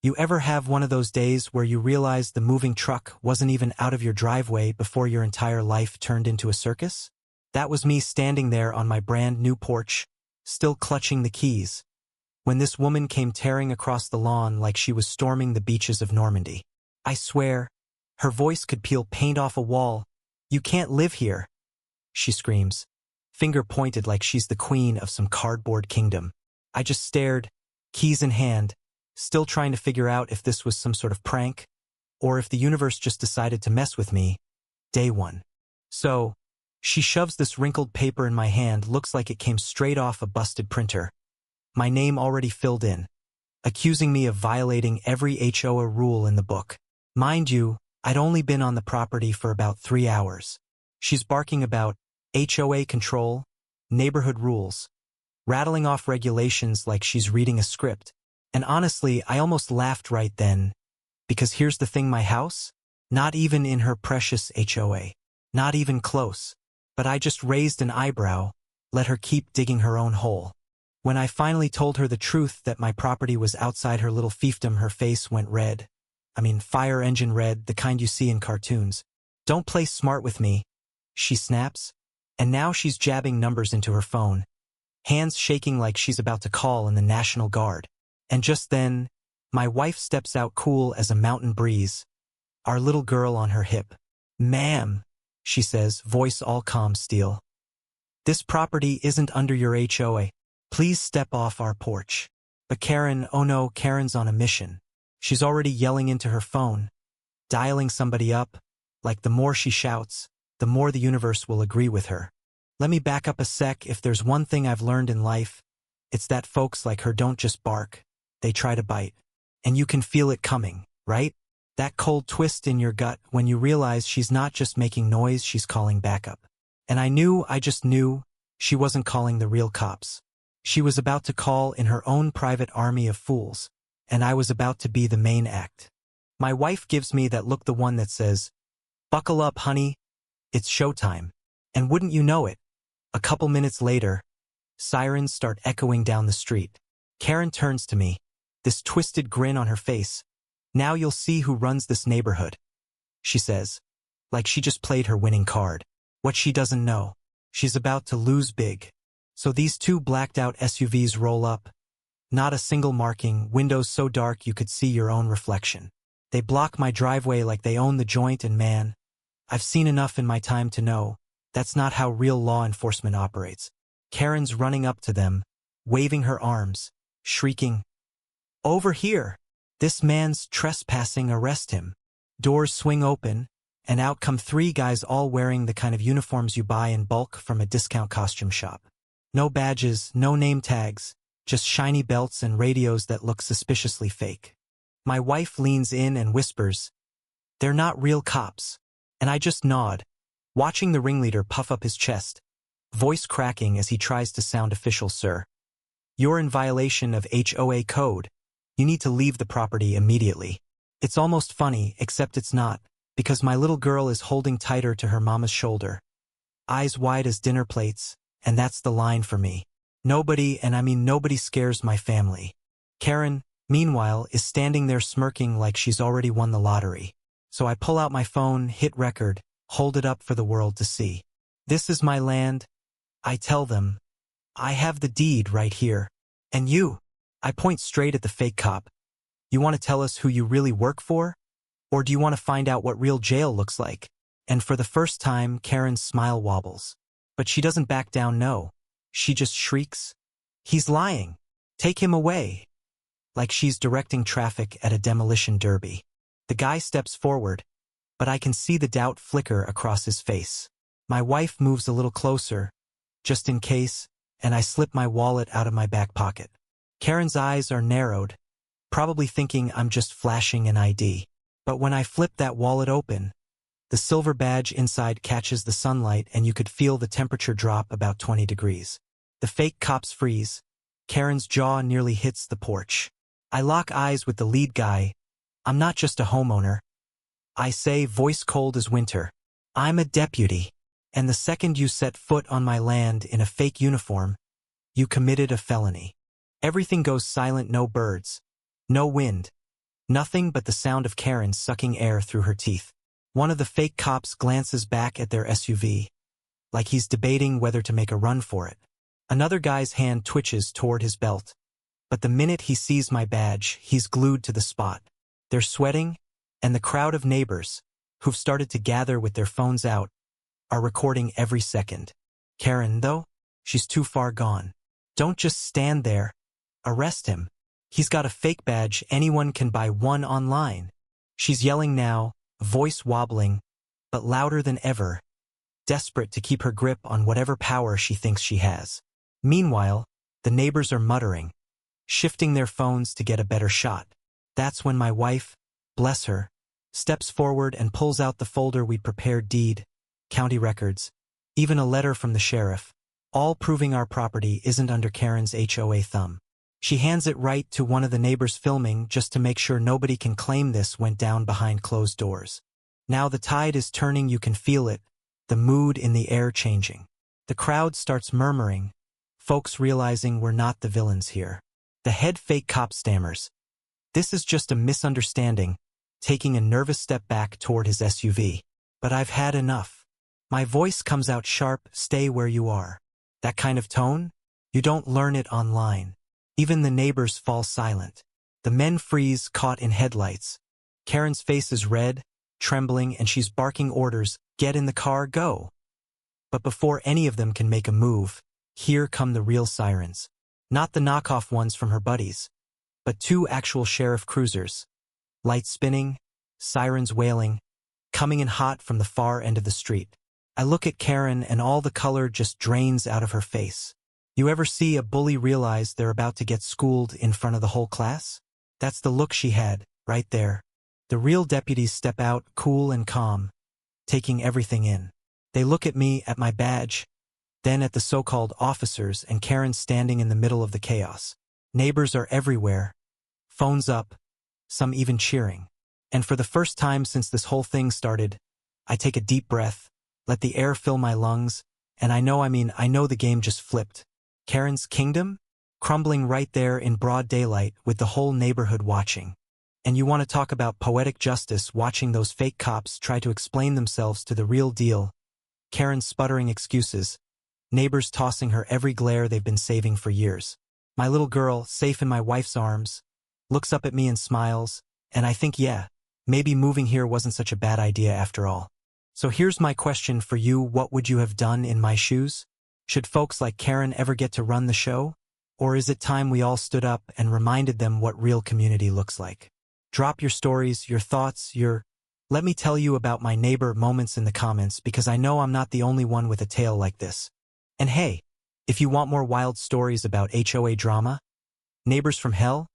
You ever have one of those days where you realize the moving truck wasn't even out of your driveway before your entire life turned into a circus? That was me standing there on my brand new porch, still clutching the keys, when this woman came tearing across the lawn like she was storming the beaches of Normandy. I swear, her voice could peel paint off a wall. "You can't live here," she screams, finger pointed like she's the queen of some cardboard kingdom. I just stared, keys in hand, still trying to figure out if this was some sort of prank, or if the universe just decided to mess with me. Day one. So, she shoves this wrinkled paper in my hand, looks like it came straight off a busted printer. My name already filled in, accusing me of violating every HOA rule in the book. Mind you, I'd only been on the property for about 3 hours. She's barking about HOA control, neighborhood rules, rattling off regulations like she's reading a script. And honestly, I almost laughed right then, because here's the thing, my house? Not even in her precious HOA. Not even close. But I just raised an eyebrow, let her keep digging her own hole. When I finally told her the truth that my property was outside her little fiefdom, her face went red. I mean, fire engine red, the kind you see in cartoons. "Don't play smart with me," she snaps. And now she's jabbing numbers into her phone, hands shaking like she's about to call in the National Guard. And just then, my wife steps out cool as a mountain breeze, our little girl on her hip. "Ma'am," she says, voice all calm steel, "this property isn't under your HOA. Please step off our porch." But Karen, oh no, Karen's on a mission. She's already yelling into her phone, dialing somebody up, like the more she shouts, the more the universe will agree with her. Let me back up a sec. If there's one thing I've learned in life, it's that folks like her don't just bark, they try to bite. And you can feel it coming, right? That cold twist in your gut when you realize she's not just making noise, she's calling backup. And I just knew, she wasn't calling the real cops. She was about to call in her own private army of fools, and I was about to be the main act. My wife gives me that look, the one that says, "Buckle up, honey, it's showtime." And wouldn't you know it, a couple minutes later, sirens start echoing down the street. Karen turns to me, this twisted grin on her face. "Now you'll see who runs this neighborhood," she says, like she just played her winning card. What she doesn't know, she's about to lose big. So these two blacked-out SUVs roll up. Not a single marking, windows so dark you could see your own reflection. They block my driveway like they own the joint, and man, I've seen enough in my time to know that's not how real law enforcement operates. Karen's running up to them, waving her arms, shrieking, "Over here! This man's trespassing, arrest him." Doors swing open, and out come 3 guys, all wearing the kind of uniforms you buy in bulk from a discount costume shop. No badges, no name tags, just shiny belts and radios that look suspiciously fake. My wife leans in and whispers, "They're not real cops." And I just nod, watching the ringleader puff up his chest, voice cracking as he tries to sound official. "Sir, you're in violation of HOA code. You need to leave the property immediately." It's almost funny, except it's not, because my little girl is holding tighter to her mama's shoulder, eyes wide as dinner plates, and that's the line for me. Nobody, and I mean nobody, scares my family. Karen, meanwhile, is standing there smirking like she's already won the lottery. So I pull out my phone, hit record, hold it up for the world to see. "This is my land," I tell them. "I have the deed right here. And you," I point straight at the fake cop, "you want to tell us who you really work for? Or do you want to find out what real jail looks like?" And for the first time, Karen's smile wobbles. But she doesn't back down, no. She just shrieks, "He's lying. Take him away." Like she's directing traffic at a demolition derby. The guy steps forward, but I can see the doubt flicker across his face. My wife moves a little closer, just in case, and I slip my wallet out of my back pocket. Karen's eyes are narrowed, probably thinking I'm just flashing an ID. But when I flip that wallet open, the silver badge inside catches the sunlight, and you could feel the temperature drop about 20 degrees. The fake cops freeze. Karen's jaw nearly hits the porch. I lock eyes with the lead guy. "I'm not just a homeowner," I say, voice cold as winter. "I'm a deputy. And the second you set foot on my land in a fake uniform, you committed a felony." Everything goes silent, no birds, no wind, Nothing but the sound of Karen sucking air through her teeth. One of the fake cops glances back at their SUV, like he's debating whether to make a run for it. Another guy's hand twitches toward his belt. But the minute he sees my badge, he's glued to the spot. They're sweating, and the crowd of neighbors, who've started to gather with their phones out, are recording every second. Karen, though, she's too far gone. Don't just stand there. Arrest him. He's got a fake badge, anyone can buy one online. She's yelling now, voice wobbling, but louder than ever, desperate to keep her grip on whatever power she thinks she has. Meanwhile, the neighbors are muttering, shifting their phones to get a better shot. That's when my wife, bless her, steps forward and pulls out the folder we'd prepared: deed, county records, even a letter from the sheriff, all proving our property isn't under Karen's HOA thumb. She hands it right to one of the neighbors filming just to make sure nobody can claim this went down behind closed doors. Now the tide is turning, you can feel it, the mood in the air changing. The crowd starts murmuring, folks realizing we're not the villains here. The head fake cop stammers. This is just a misunderstanding, taking a nervous step back toward his SUV. But I've had enough. My voice comes out sharp, stay where you are. That kind of tone? You don't learn it online. Even the neighbors fall silent. The men freeze, caught in headlights. Karen's face is red, trembling, and she's barking orders, get in the car, go. But before any of them can make a move, here come the real sirens. Not the knockoff ones from her buddies, but two actual sheriff cruisers. Lights spinning, sirens wailing, coming in hot from the far end of the street. I look at Karen and all the color just drains out of her face. You ever see a bully realize they're about to get schooled in front of the whole class? That's the look she had, right there. The real deputies step out, cool and calm, taking everything in. They look at me, at my badge, then at the so-called officers, and Karen standing in the middle of the chaos. Neighbors are everywhere, phones up, some even cheering. And for the first time since this whole thing started, I take a deep breath, let the air fill my lungs, and I know the game just flipped. Karen's kingdom? Crumbling right there in broad daylight with the whole neighborhood watching. And you want to talk about poetic justice, watching those fake cops try to explain themselves to the real deal. Karen sputtering excuses. Neighbors tossing her every glare they've been saving for years. My little girl, safe in my wife's arms, looks up at me and smiles, and I think, yeah, maybe moving here wasn't such a bad idea after all. So here's my question for you: what would you have done in my shoes? Should folks like Karen ever get to run the show? Or is it time we all stood up and reminded them what real community looks like? Drop your stories, your thoughts, let me tell you about my neighbor moments in the comments, because I know I'm not the only one with a tale like this. And hey, if you want more wild stories about HOA drama, neighbors from hell,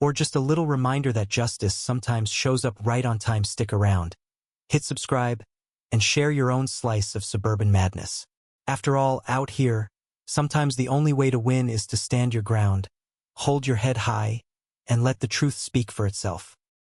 or just a little reminder that justice sometimes shows up right on time, stick around. Hit subscribe and share your own slice of suburban madness. After all, out here, sometimes the only way to win is to stand your ground, hold your head high, and let the truth speak for itself.